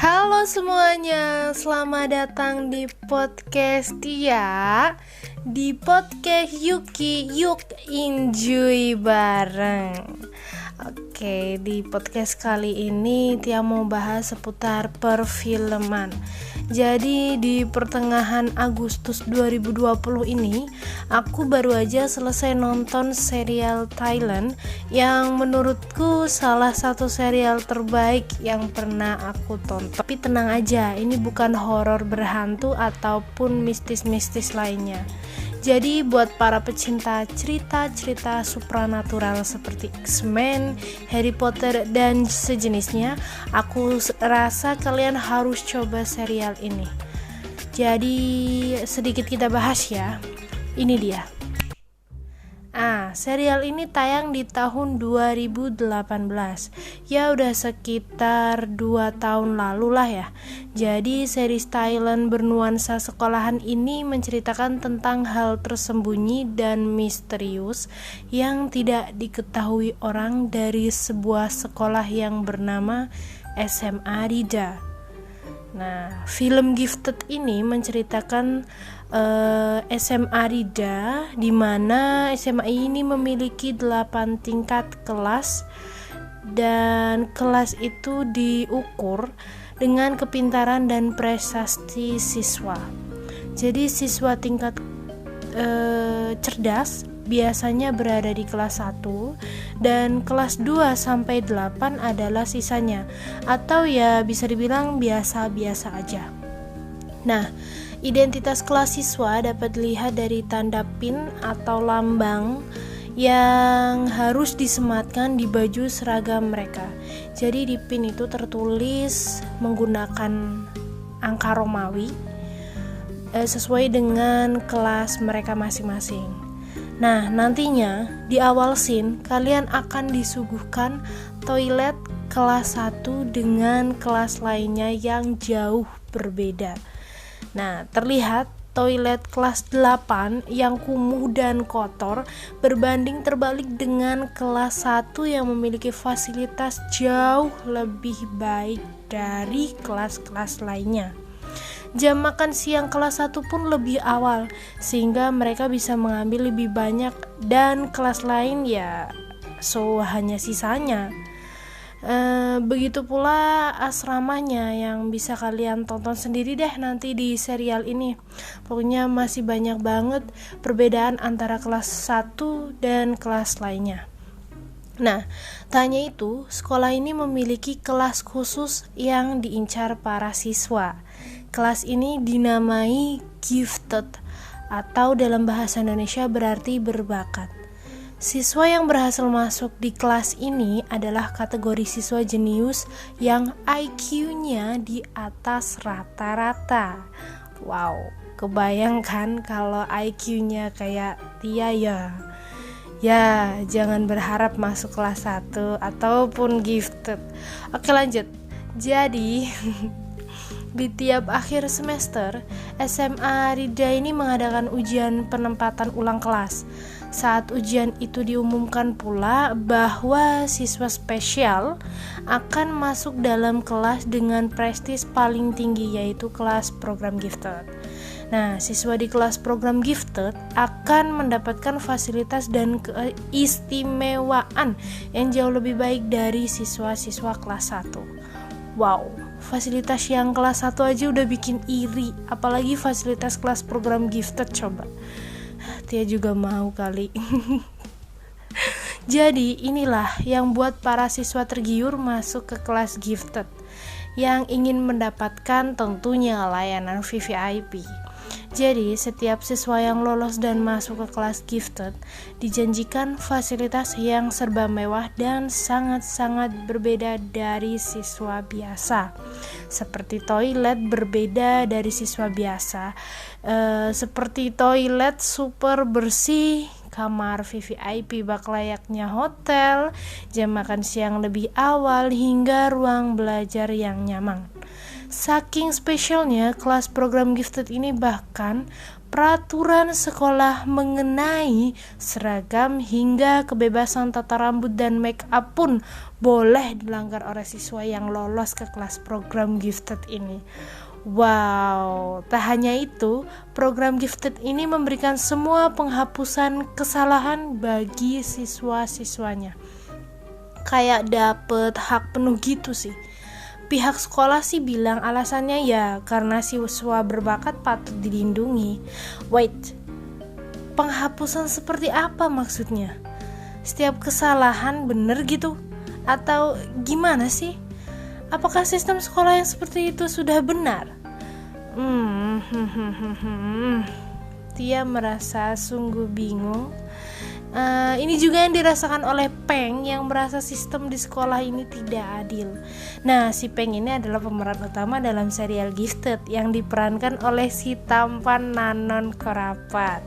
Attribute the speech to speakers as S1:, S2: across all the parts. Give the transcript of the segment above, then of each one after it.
S1: Halo semuanya, selamat datang di podcast Tia. Di podcast Yuki, yuk enjoy bareng. Oke, di podcast kali ini Tia mau bahas seputar perfilman. Jadi di pertengahan Agustus 2020 ini aku baru aja selesai nonton serial Thailand yang menurutku salah satu serial terbaik yang pernah aku tonton. Tapi tenang aja, ini bukan horor berhantu ataupun mistis-mistis lainnya. Jadi buat para pecinta cerita-cerita supranatural seperti X-Men, Harry Potter, dan sejenisnya, aku rasa kalian harus coba serial ini. Jadi sedikit kita bahas ya. Ini dia. Serial ini tayang di tahun 2018. Ya udah sekitar 2 tahun lalu lah ya. Jadi series Thailand bernuansa sekolahan ini menceritakan tentang hal tersembunyi dan misterius yang tidak diketahui orang dari sebuah sekolah yang bernama SMA Rida. Nah, film Gifted ini menceritakan SMA Rida, di mana SMA ini memiliki 8 tingkat kelas dan kelas itu diukur dengan kepintaran dan prestasi siswa. Jadi siswa tingkat cerdas biasanya berada di kelas 1 dan kelas 2 sampai 8 adalah sisanya, atau ya bisa dibilang biasa-biasa aja. Nah, identitas kelas siswa dapat dilihat dari tanda pin atau lambang yang harus disematkan di baju seragam mereka. Jadi di pin itu tertulis menggunakan angka Romawi sesuai dengan kelas mereka masing-masing. Nah, nantinya di awal scene kalian akan disuguhkan toilet kelas 1 dengan kelas lainnya yang jauh berbeda. Nah, terlihat toilet kelas 8 yang kumuh dan kotor berbanding terbalik dengan kelas 1 yang memiliki fasilitas jauh lebih baik dari kelas-kelas lainnya. Jam makan siang kelas 1 pun lebih awal sehingga mereka bisa mengambil lebih banyak dan kelas lain ya hanya sisanya. Begitu pula asramanya yang bisa kalian tonton sendiri deh nanti di serial ini. Pokoknya masih banyak banget perbedaan antara kelas 1 dan kelas lainnya. Nah, tak hanya itu, sekolah ini memiliki kelas khusus yang diincar para siswa. Kelas ini dinamai Gifted atau dalam bahasa Indonesia berarti berbakat. Siswa yang berhasil masuk di kelas ini adalah kategori siswa jenius yang IQ-nya di atas rata-rata. Wow, kebayangkan kalau IQ-nya kayak Tia ya. Ya, jangan berharap masuk kelas 1 ataupun Gifted. Oke, lanjut. Jadi di tiap akhir semester, SMA Rida ini mengadakan ujian penempatan ulang kelas. Saat ujian itu diumumkan pula bahwa siswa spesial akan masuk dalam kelas dengan prestis paling tinggi, yaitu kelas program Gifted. Nah, siswa di kelas program Gifted akan mendapatkan fasilitas dan keistimewaan yang jauh lebih baik dari siswa-siswa kelas 1. Wow, fasilitas yang kelas 1 aja udah bikin iri, apalagi fasilitas kelas program Gifted coba. Tia juga mau kali. Jadi inilah yang buat para siswa tergiur masuk ke kelas Gifted yang ingin mendapatkan tentunya layanan VVIP. Jadi setiap siswa yang lolos dan masuk ke kelas Gifted dijanjikan fasilitas yang serba mewah dan sangat-sangat berbeda dari siswa biasa. Seperti toilet berbeda dari siswa biasa, seperti toilet super bersih, kamar VVIP bak layaknya hotel, jam makan siang lebih awal, hingga ruang belajar yang nyaman. Saking spesialnya kelas program Gifted ini bahkan peraturan sekolah mengenai seragam hingga kebebasan tata rambut dan make up pun boleh dilanggar oleh siswa yang lolos ke kelas program gifted ini. Wow, tak hanya itu, program gifted ini memberikan semua penghapusan kesalahan bagi siswa-siswanya. Kayak dapet hak penuh gitu sih. Pihak sekolah sih bilang alasannya ya karena siswa berbakat patut dilindungi. Wait, penghapusan seperti apa maksudnya? Setiap kesalahan bener gitu? Atau gimana sih? Apakah sistem sekolah yang seperti itu sudah benar? Tia merasa sungguh bingung. Ini juga yang dirasakan oleh Peng yang merasa sistem di sekolah ini tidak adil. Nah, si Peng ini adalah pemeran utama dalam serial Gifted yang diperankan oleh si tampan Nanon Korapat.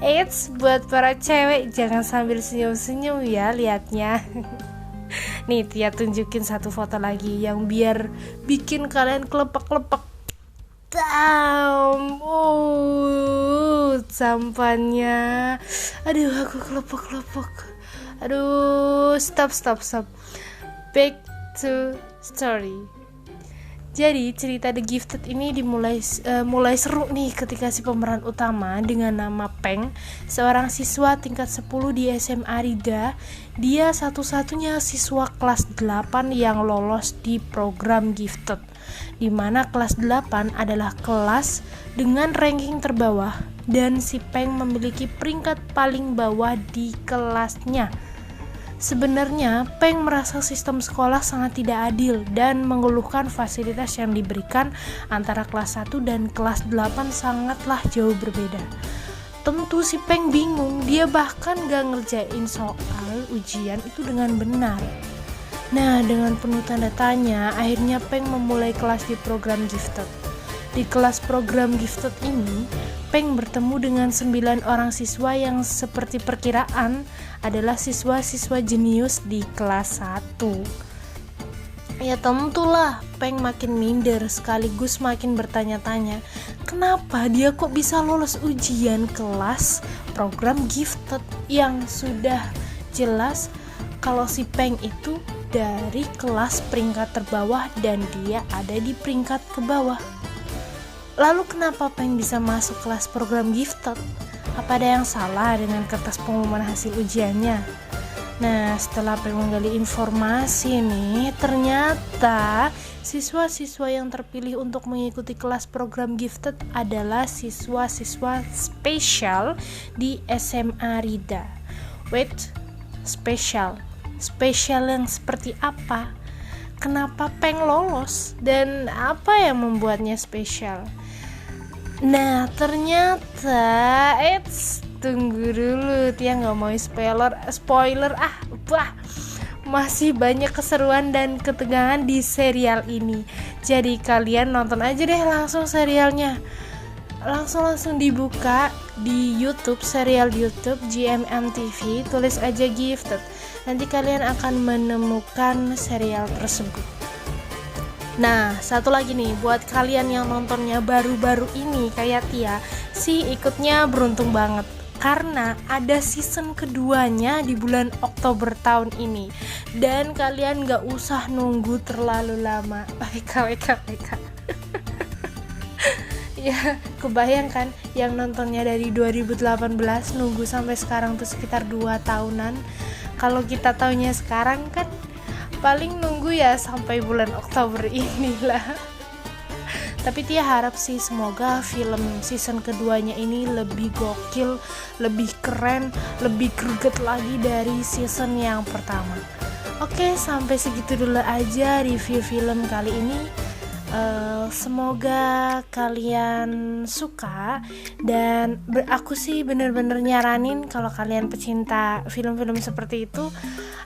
S1: Eits, buat para cewek jangan sambil senyum-senyum ya liatnya. Nih Tia tunjukin satu foto lagi yang biar bikin kalian kelepek-kelepek. Sampannya. Aduh, aku kelepek-kelepek. Aduh, stop. Back to story. Jadi cerita The Gifted ini mulai seru nih ketika si pemeran utama dengan nama Peng, seorang siswa tingkat 10 di SMA Rida. Dia satu-satunya siswa kelas 8 yang lolos di program Gifted, di mana kelas 8 adalah kelas dengan ranking terbawah dan si Peng memiliki peringkat paling bawah di kelasnya. Sebenarnya, Peng merasa sistem sekolah sangat tidak adil dan mengeluhkan fasilitas yang diberikan antara kelas 1 dan kelas 8 sangatlah jauh berbeda. Tentu si Peng bingung, dia bahkan gak ngerjain soal ujian itu dengan benar. Nah, dengan penuh tanda tanya, akhirnya Peng memulai kelas di program Gifted. Di kelas program Gifted ini, Peng bertemu dengan 9 orang siswa yang seperti perkiraan adalah siswa-siswa jenius di kelas 1. Ya tentulah, Peng makin minder sekaligus makin bertanya-tanya, kenapa dia kok bisa lolos ujian kelas program Gifted yang sudah jelas kalau si Peng itu dari kelas peringkat terbawah dan dia ada di peringkat ke bawah. Lalu kenapa Peng bisa masuk kelas program Gifted? Apa ada yang salah dengan kertas pengumuman hasil ujiannya? Nah, setelah Peng menggali informasi nih, ternyata siswa-siswa yang terpilih untuk mengikuti kelas program Gifted adalah siswa-siswa spesial di SMA Rida. Wait, spesial yang seperti apa? Kenapa Peng lolos? Dan apa yang membuatnya spesial? Nah, ternyata tunggu dulu, Tia gak mau spoiler masih banyak keseruan dan ketegangan di serial ini. Jadi kalian nonton aja deh langsung serialnya. Langsung dibuka di YouTube, serial YouTube GMM TV, tulis aja Gifted. Nanti kalian akan menemukan serial tersebut. Nah, satu lagi nih, buat kalian yang nontonnya baru-baru ini kayak Tia, sih ikutnya beruntung banget. Karena ada season keduanya di bulan Oktober tahun ini. Dan kalian gak usah nunggu terlalu lama. WK. Ya, kebayangkan yang nontonnya dari 2018 nunggu sampai sekarang tuh sekitar 2 tahunan. Kalau kita taunya sekarang kan paling nunggu ya sampai bulan Oktober inilah. Tapi Tia harap sih semoga film season keduanya ini lebih gokil, lebih keren, lebih greget lagi dari season yang pertama. Oke, sampai segitu dulu aja review film kali ini. Semoga kalian suka dan aku sih bener-bener nyaranin kalau kalian pecinta film-film seperti itu,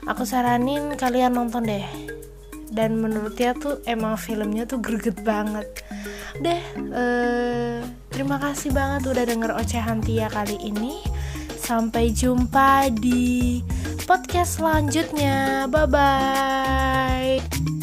S1: aku saranin kalian nonton deh. Dan menurut Tia tuh emang filmnya tuh greget banget. Terima kasih banget udah denger ocehan Tia kali ini. Sampai jumpa di podcast selanjutnya. Bye bye.